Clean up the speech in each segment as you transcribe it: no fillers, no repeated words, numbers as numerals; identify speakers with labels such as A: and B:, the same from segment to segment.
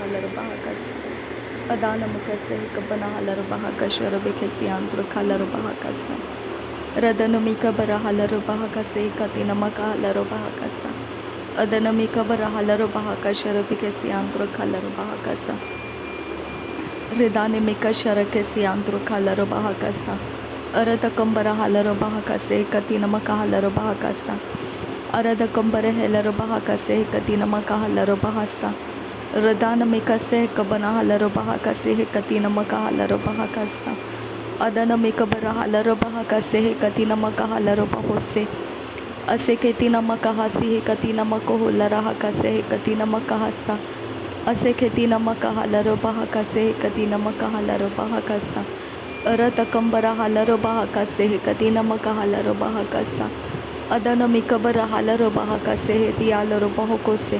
A: halar bahakas. Adanam kase kabana halar bahakas rabekesi antro halar bahakas. Radanamika bara halar bahakase katinamaka halar bahakasa. Adanamika bara halar bahakas rabekesi antro halar bahakasa. Ridanimika sharakesi antro halar bahakasa. Arada kambara halar bahakase katinamaka halar bahakasa. Arada kambara halar bahakase katinamaka halar bahasa. Radanamika se kabana halar bahakase katinamaka halar bahakasa. Adanamika bara halar bahakase katinamaka halar bahose. Ase katinamaka hasi katinamaka hulara hakase katinamaka hasa. Ase katinamaka halar bahakase katinamaka halar bahakasa. Arata kambara halar bahakase katinamaka halar bahakasa. Adanamika bara halar bahakase dialar bahokose.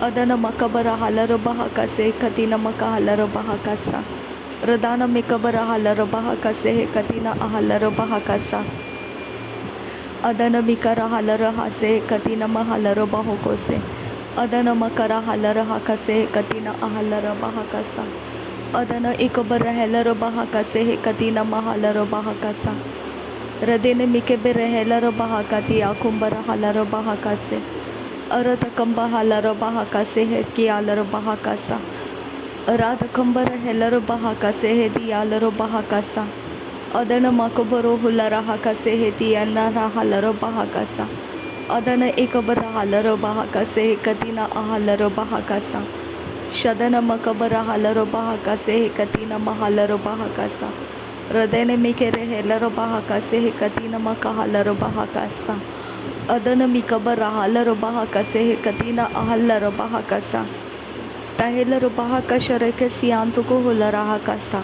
A: Adanamaka bara halar bahakase katinamaka halar bahakasa. Radanamika bara halar bahakase katina ahalar bahakasa. Adanamika halar hase katina mahalar bahokose. Adanamaka halar hakase katina ahalar bahakasa. Adana ikabara halar bahakase katina mahalar bahakasa. Radene mike bere halar bahakati akumbara halar bahakase. Arata kamba halar bahakase he kialar bahakasa. Arata kambara halar bahakase he dialar bahakasa. Adana makabaro hulara hakase he diana halar bahakasa. Adana ikabara halar bahakase he katina ahalar bahakasa. Shadana makabara halar bahakase he katina mahalar bahakasa. Radene mikere halar bahakase he katina makahalar bahakasa. Adana mikabara halar bahakase he katina ahalar bahakasa. Tahilar bahakasha rekesi antuko hulara hakasa.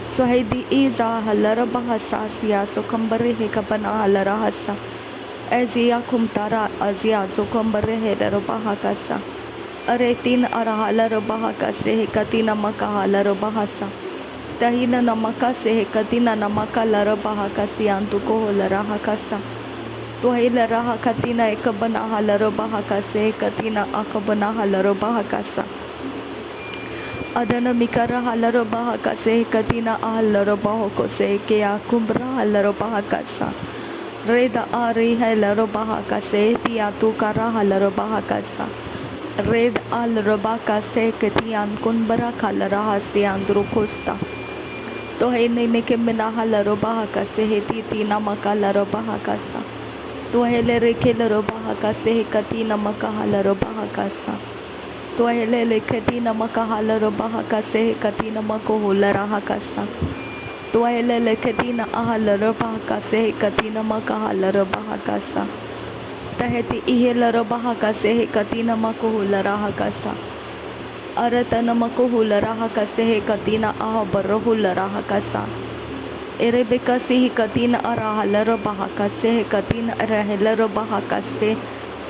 A: Sohedi iza halar bahasa siya sokambare he kabana halar hasa. Ezia kumtara azia sokambare halar bahakasa. Aretin arahalar bahakase he katina makahalar bahasa. Tahina namaka se he katina namaka lar bahakasi antuko hulara hakasa. Tuhila raha katina ekabana halar bahakase katina akabana halar bahakasa. Adana mikara halar bahakase katina ahalar bahokose kya kumbra halar bahakasa. Reda ari halar bahakase tiatu kara halar bahakasa. Red al rabakase katian kunbara halar hase andro costa. Tohene neke mena halar bahakase he titina makalar bahakasa. Tuhele rekele bahakase katina makahalar bahakasa. Tuhele katina makahalar bahakase katina makohulara hakasa. Tuhele katina ahalar bahakase katina makahalar bahakasa. Taheti ihelar bahakase katina makohulara hakasa. Aratana makohulara hakase katina ahabarohulara hakasa. Erebeka sihi katina arahalar bahakase katina arahalar bahakase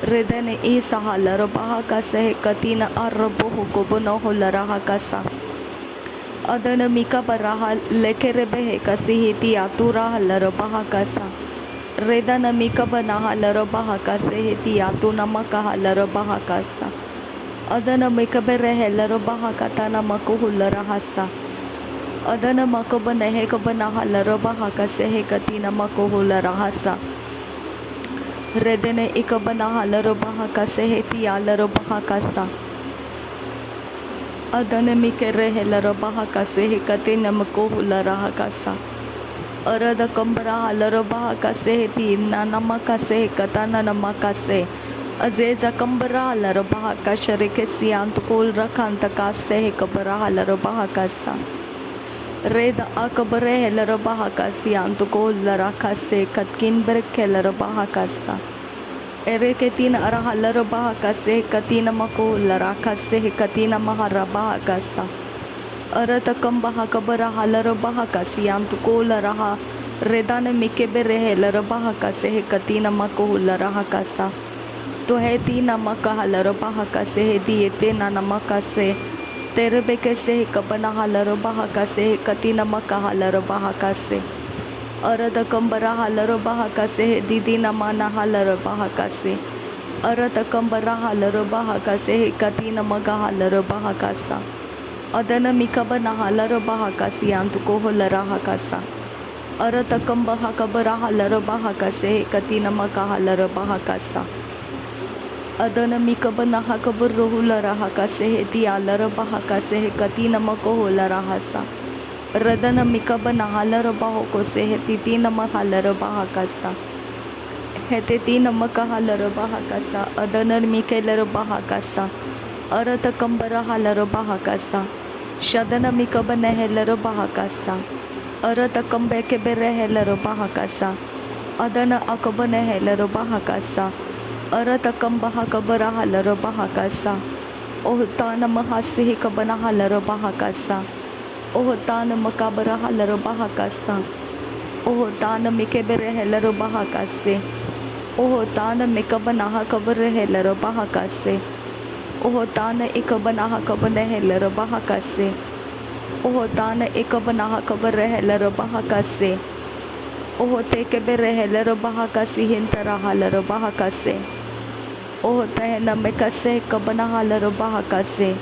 A: redane isahalar bahakase katina arabohu kobono hulara hakasa. Adana mika baraha lekerebehe kasihi tiatura halar bahakasa. Redana mika banahalar bahakase tiatuna makahalar bahakasa. Adana mika berehelar bahakatana makuhulara hasa. Adana makabana he kabana halar bahakase he katina makohulara hasa. Redene ikabana halar bahakase he tialar bahakasa. Adana mikere helar bahakase he katina makohulara hakasa. Arada kambara halar bahakase he tina namakase he katana namakase. Azeza kambara halar bahakasha rekesi antukul rakantakase he kabara halar bahakasa. Reda akabare helar bahakasi antuko larakase katkin berkelar bahakasa. Ereketin arahalar bahakase katina mako larakase katina mahara bahakasa. Aratakam bahakabara halar bahakasi antuko laraha. Redane mikebere helar bahakase katina mako larahakasa. To he tina makahalar bahakase diete nanamakase. Terebeke se kabana halar bahakase katina makahalar bahakase. Arada kambara halar bahakase didi namana halar bahakase. Arada kambara halar bahakase katina makahalar bahakasa. Adana mikaba nahala bahakasi antuko holara hakasa. Aratakamba hakabara halara bahakase katina makahalara bahakasa. Adana mikaba nahakabur rohulara hakase tialara bahakase katina makoholara hasa. Radana mikaba nahalara bahokose titina mahalara bahakasa. Hetetina makahalara bahakasa. Adana mikelara bahakasa. Aratakambara halara bahakasa. Shadana mikaba nehelara bahakasa. Aratakamba kebere helara bahakasa. Adana akaba nehelara bahakasa. Aratakamba hakabara halara bahakasa. Ohutana mahasihi kabana halara bahakasa. Ohutana makabara halara bahakasa. Ohutana mikebere helara bahakase. Ohutana mikabana hakabara helara bahakase. Ohotana ikabanaha kabane helara bahakase. Ohotana ikabanaha kabare helara bahakase. Ohote kebere helara bahakasi hintara halara bahakase. Ohotana mekase kabanaha halara bahakase.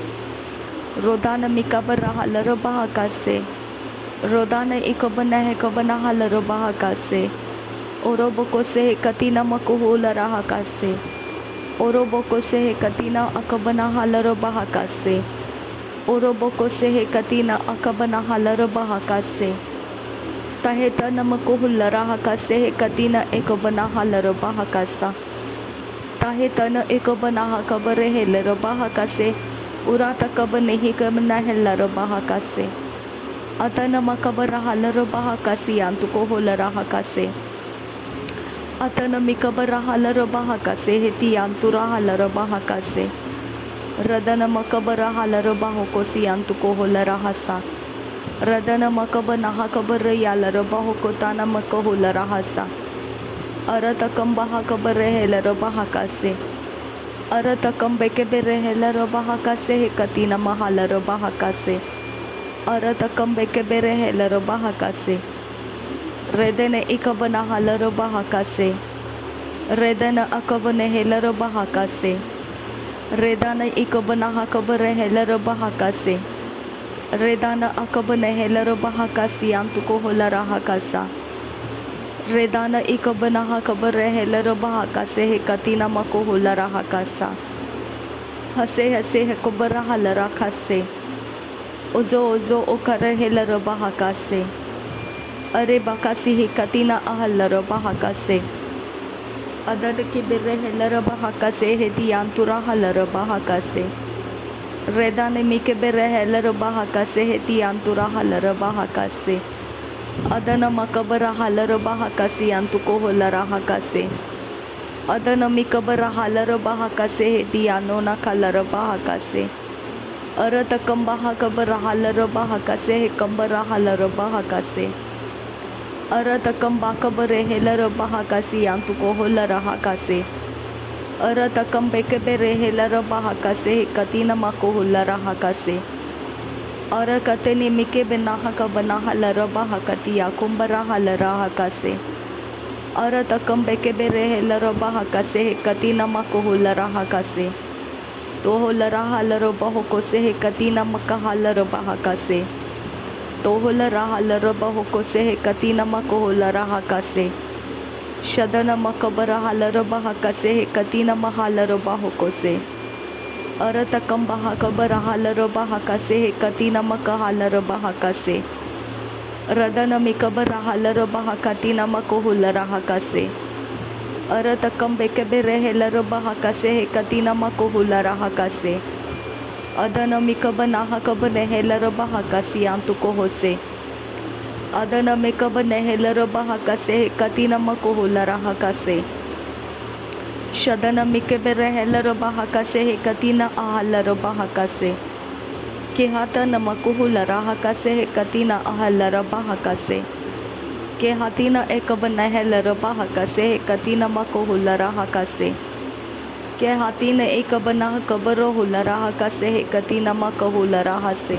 A: Rodana mikabara halara bahakase. Rodana ikabanahe kabanaha halara bahakase. Orobokose katina makuhula rahakase. Oroboko se katina akabana halara bahakase. Oroboko se katina akabana halara bahakase. Taheta namakuhula rahakase katina ekabana halara bahakasa. Taheta na ekabana hakabare helara bahakase. Urata kabane hikamana helara bahakase. Atana makabara halara bahakasi antuko holara hakase. Atana mikabara halara bahakase heti antura halara bahakase. Radana makabara halara bahokosi antuko holara hasa. Radana makabana hakabara yalara bahokotana makaholara hasa. Aratakam bahakabare helara bahakase. Aratakam bekebere helara bahakase hekatina mahalara bahakase. Aratakam bekebere helara bahakase. Redene ikabana halara bahakase. Redana akabane helara bahakase. Redana ikabana hakabare helara bahakase. Redana akabane helara bahakasi antuko holara hakasa. Redana ikabana hakabare helara bahakase hekatina mako holara hakasa. Hase hase hekobara halara kase. Ozo ozo okare helara bahakase. Are bakasi hekatina ahalara bahakase. Adada kibere helara bahakase heti antura halara bahakase. Redane mikebere helara bahakase heti antura halara bahakase. Adana makabara halara bahakasi antuko holara hakase. Adana mikabara halara bahakase heti anona kalara bahakase. Aratakam bahakabara halara bahakase hekambara halara bahakase. Aratakam bakabare helara bahakasi antuko holara hakase. Aratakam bekebere helara bahakase katina mako holara hakase. Arakateni mikebe nahaka banahalara bahakati yakumbara halara hakase. Aratakam bekebere helara bahakase katina mako holara hakase. To holara halara bahokose katina makahalara bahakase. Toholara halara bahokose katina makoholara hakase. Shadana makabara halara bahakase katina mahalara bahokose. Aratakam bahakabara halara bahakase katina makahalara bahakase. Radana mikabara halara bahakatina makoholara hakase. Aratakam bekebere helara bahakase katina makoholara hakase. Adana mikabana hakabane helara bahakasi antuko hose. Adana mikabane helara bahakase katina makoholara hakase. Shadana mikebere helara bahakase katina ahalara bahakase. Kehata namakoholara hakase katina ahalara bahakase. Kehatina ekabana helara bahakase katina makoholara hakase. के हाथी ने एक बना कबरो हुलरा हकसे कतीना मा कहुलरा हसे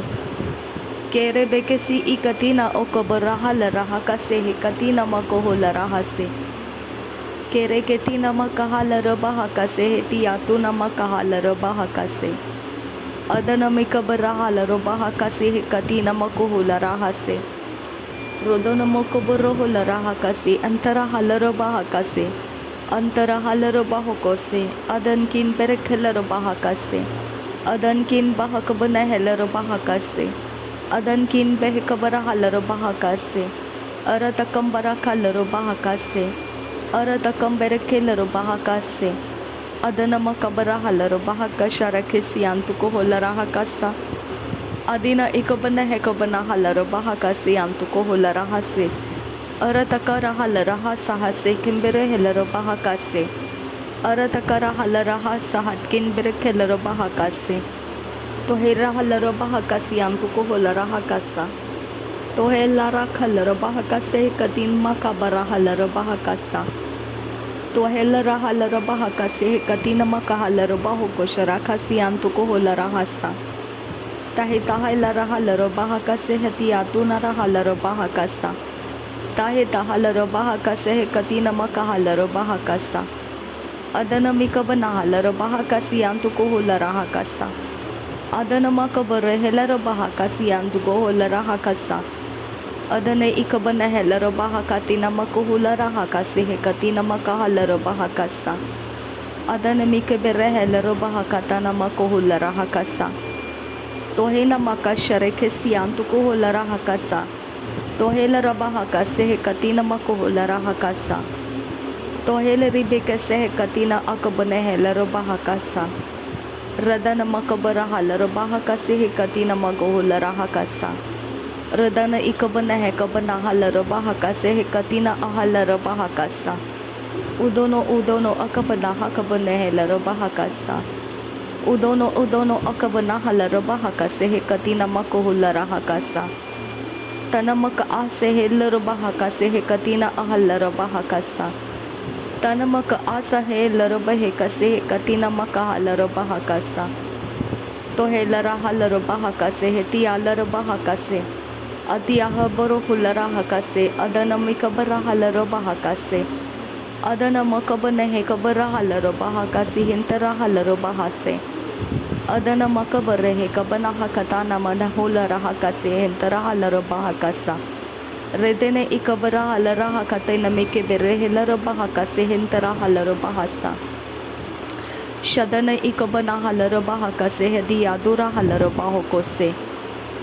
A: केरे बेकेसी ई कतीना ओ कबरा हलरा हकसे कतीना मा कहुलरा हसे केरे केतीना मा कहालर बहकसे तिया तुना मा कहालर बहकसे Adanamikabara halarobaha kasi hekati namakuhula rahase. Rodonamokoburohula rahakasi antara halarobaha kasi. Antara halarobahokose. Adankin berekhelarabaha kasi. Adankin bahakabana helarabaha kasi. Adankin behekabara halarobaha kasi. Aratakambara kalarabaha kasi. Aratakam berekhelarabaha kasi. Adanama kabara halarobaha kasharakesi antuko holaraha kasa. Adina ikabana hekabana halarobaha kasi antuko holaraha se. Aratakara halaraha sahase kimbere helarabaha kase. Aratakara halaraha sahat kinbere helarabaha kase. Tohera halarabaha kasi antuko holaraha kasa. Tohelara halarabaha kase kadin makabara halarabaha kasa. Tohelara halarabaha kasi katina makahalarabaho ko sharakasi antuko holarahasa. Tahitahalara halarabaha kasi hatiatunara halarabaha kasa. Tahitahalarabaha kasi katina makahalarabaha kasa. Adanamikabana halarabaha kasi antuko holaraha kasa. Adanamakabare helarabaha kasi antuko holaraha kasa. Adane ikabana helarabaha katina makuhularaha kasi katina makahalarabaha kasa. Adane mikabere helarabaha katana makuhularaha kasa. Tohena makashare kesi antuko holaraha kasa. Tohela rabaha kasi katina makuhularaha kasa. Tohela ribe kasi katina akabane helarabaha kasa. Radana makabara halarabaha kasi katina makuhularaha kasa. Radana ikabana hekabana halarabaha kasi katina ahalarabaha kasa. Udono akabana hakabana helarabaha kasa. Udono akabana halarabaha kasi katina makuhularaha kasa. Tanamaka ase helarabaha kasi katina ahalarabaha kasa. Tanamaka asa helarabahe kasi katina makahalarabaha kasa. Tohelara halarabaha kasi hetialarabaha kasi. Atiyaha borohularaha kase. Adanamikabara halarabaha kase. Adanamakabana hekabara halarabaha kasi hintara halarabaha se. Adanamakabare hekabana hakatana manahularaha kase hintara halarabaha kasa. Redene ikabara halaraha kate namike bere helarabaha kase hintara halarabaha sa. Shadana ikabana halarabaha kase hedi adura halarabaho kose.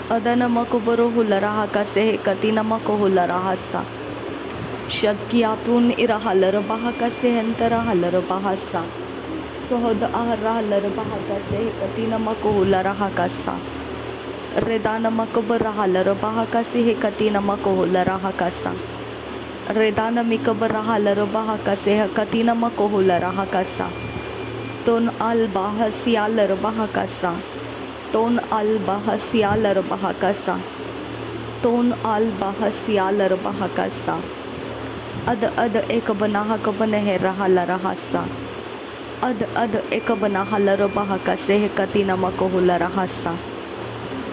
A: Adana makubaro hularaha kase katina makuhularaha sa. Shadkiatun ira halarabaha kase hentara halarabaha sa. Sohod ahara halarabaha kase katina makuhularaha kasa. Redana makubara halarabaha kase katina makuhularaha kasa. Redana mikabara halarabaha kase katina makuhularaha kasa. Ton al bahasialarabaha kasa. Ton al bahasialarabaha kasa. Ton al bahasialarabaha kasa. Ad ekabana hakabana herahalaraha sa. Ad ekabana halarabaha kase katina makuhularaha sa.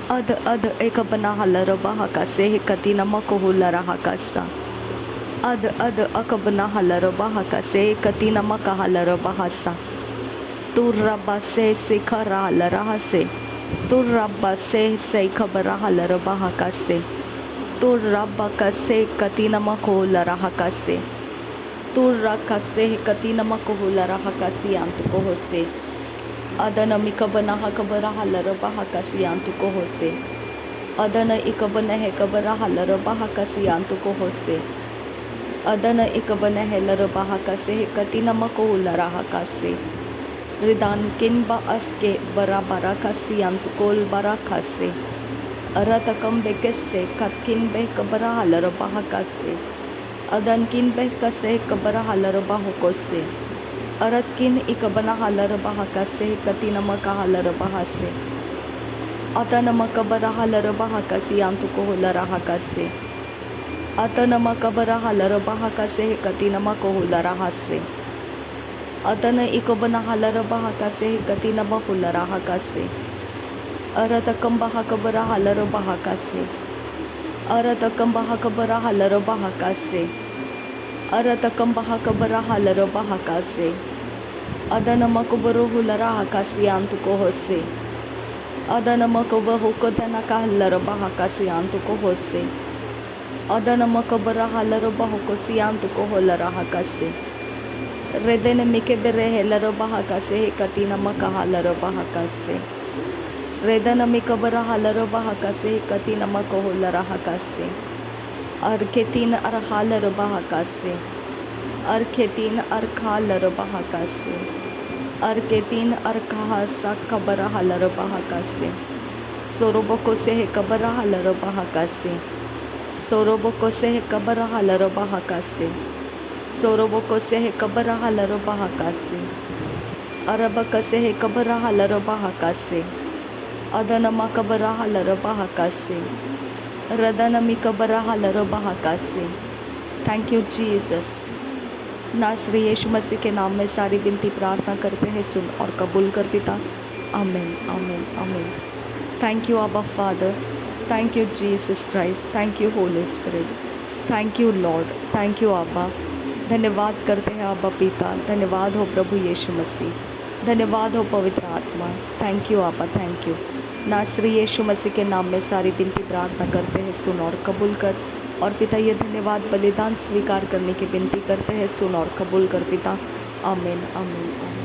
A: Ad ekabana halarabaha kase katina makuhularaha kasa. Ad akabana halarabaha kase katina makahalarabaha sa. Turrabase se kara halarahase. Turrabase se kabara halarabaha kase. Turrabakase katina makuhularaha kase. Turrakase katina makuhularaha kasi antuko hose. Adana mikabana hakabara halarabaha kasi antuko hose. Adana ikabana hekabara halarabaha kasi antuko hose. Adana ikabana helarabaha kasi katina makuhularaha kasi. Ridan kinba aske barabara kasi antukol barakase. Aratakam bekese katkin beh kabara halarabaha kase. Adankin beh kase kabara halarabaho kose. Aratkin ikabana halarabaha kase katina makahalarabaha se. Atana makabara halarabaha kasi antuko hularaha kase. Atana makabara halarabaha kase katina makuhularaha se. Atana ikabana halarabaha kase katina mahularaha kase. Aratakam bahakabara halarabaha kase. Aratakam bahakabara halarabaha kase. Aratakam bahakabara halarabaha kase. Adana makubaro hularaha kasi antuko hose. Adanamakabahukodanakahalarobahakas yantukohose. Adanamakabarahalarobahokosi yantukoholarahakase. Redenemikeberehelarobahakase hekatinamakahalarobahakase. Redanamikabarahalarobahakase hekatinamakoholarahakase. Arketin arhalarobahakase. Arketin arkhalarobahakase. Arketin arkahasa kabarahalarobahakase. Sorobokose hekabarahalarobahakase. Sorobokose hekabarahalarobahakase. Sorobokose hekabarahalarobahakase. Arabakase hekabarahalarobahakase. Adanamakabarahalarobahakase. Radanamikabarahalarobahakase. Thank you Jesus. नासरी यीशु मसीह के नाम में सारी विनती प्रार्थना करते हैं, सुन और कबूल कर पिता। आमीन आमीन आमीन। थैंक यू आबा father, thank you Jesus Christ, thank you Holi spirit, thank you Lord, thank you आबा। धन्यवाद करते हैं आबा पिता, धन्यवाद हो प्रभु यीशु मसीह, धन्यवाद हो पवित्र आत्मा। थैंक यू आबा, थैंक यू। नासरी यीशु मसीह के नाम में सारी विनती प्रार्थना करते हैं, सुन और कबूल कर। और पिता ये धन्यवाद बलिदान स्वीकार करने की विनती करते हैं, सुन और कबूल कर पिता। आमीन आमीन आमीन।